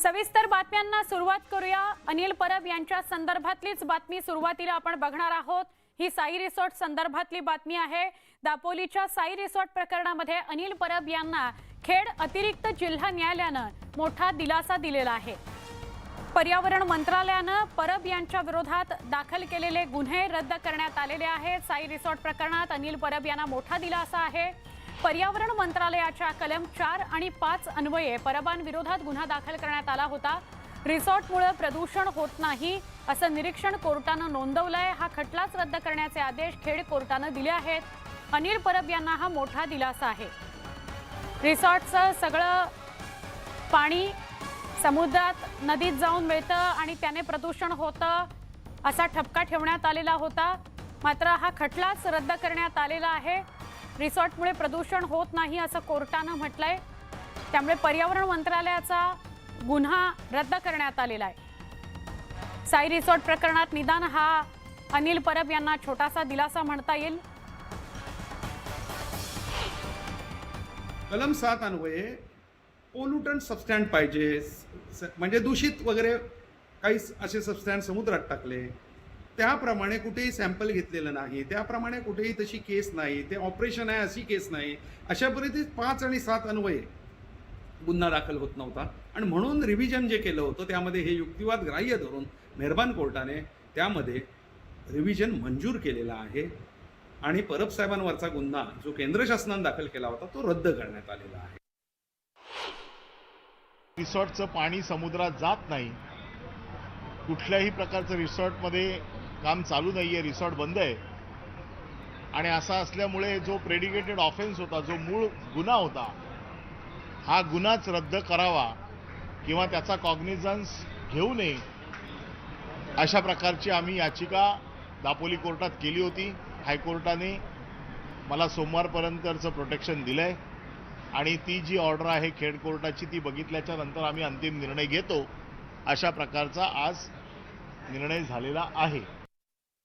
सविस्तर बातम्यांना सुरुवात करूया। अनिल परब यांच्या संदर्भातलीच बातमी सुरुवातीला आपण बघणार आहोत। ही साई रिसॉर्ट संदर्भातली बातमी आहे। दापोलीच्या साई रिसॉर्ट प्रकरणामध्ये अनिल परब यांना खेड अतिरिक्त जिल्हा न्यायालयाने मोठा दिलासा दिलेला आहे। पर्यावरण मंत्रालयाने परब यांच्या विरोधात दाखल केलेले गुन्हे रद्द करण्यात आलेले आहेत। साई रिसॉर्ट प्रकरणात अनिल परब यांना मोठा दिलासा आहे। पर्यावरण मंत्रालयाच्या कलम 4 आणि 5 अन्वये परबांविरोधात गुन्हा दाखल करण्यात आला होता। रिसॉर्टमुळे प्रदूषण होत नाही असं निरीक्षण कोर्टाने नोंदवलंय। हा खटलाच रद्द करण्याचे आदेश खेड कोर्टाने दिले आहेत। अनिल परब यांना हा मोठा दिलासा आहे। रिसॉर्टचं सगळं पाणी समुद्रात नदीत जाऊन मिळतं आणि त्याने प्रदूषण होतं असा ठपका ठेवण्यात आलेला होता। मात्र हा खटलाच रद्द करण्यात आलेला आहे। रिसॉर्टमुळे प्रदूषण होत नाही असं कोर्टाने म्हटलंय। त्यामुळे पर्यावरण मंत्रालयाचा गुन्हा रद्द करण्यात आलेला आहे। साई रिसॉर्ट प्रकरणात निदान हा अनिल परब यांना छोटासा दिलासा म्हणता येईल। कलम 7 अन्वये पोल्युटंट सबस्टॅन्स पाहिजे, म्हणजे दूषित वगैरे काही असे सबस्टॅन्स समुद्रात टाकले, त्याप्रमाणे कुठेही सॅम्पल घेतलेलं नाही, त्याप्रमाणे कुठेही तशी केस नाही, ते ऑपरेशन आहे अशी केस नाही, अशा परिस्थितीत 5 आणि 7 अन्वये गुन्हा दाखल होत नव्हता। आणि म्हणून रिव्हिजन जे केलं होतं त्यामध्ये हे युक्तिवाद ग्राह्य धरून मेहरबान कोर्टाने त्यामध्ये रिव्हिजन मंजूर केलेला आहे आणि परब साहेबांवरचा गुन्हा जो केंद्र शासनाने दाखल केला होता तो रद्द करण्यात आलेला आहे। रिसॉर्टचं पाणी समुद्रात जात नाही, कुठल्याही प्रकारचं रिसॉर्टमध्ये काम चालू नाही आहे, रिसॉर्ट बंद आहे। आणि असा असल्यामुळे जो प्रेडिकेटेड ऑफेन्स होता, जो मूळ गुन्हा होता, हा गुन्हाच रद्द करावा किंवा त्याचा कॉग्निझन्स घेऊ नये अशा प्रकारची आम्ही याचिका दापोली कोर्टात केली होती। हायकोर्टाने मला सोमवारपर्यंतचं प्रोटेक्शन दिलं आहे आणि ती जी ऑर्डर आहे खेड कोर्टाची ती बघितल्याच्या नंतर आम्ही अंतिम निर्णय घेतो अशा प्रकारचा आज निर्णय झालेला आहे।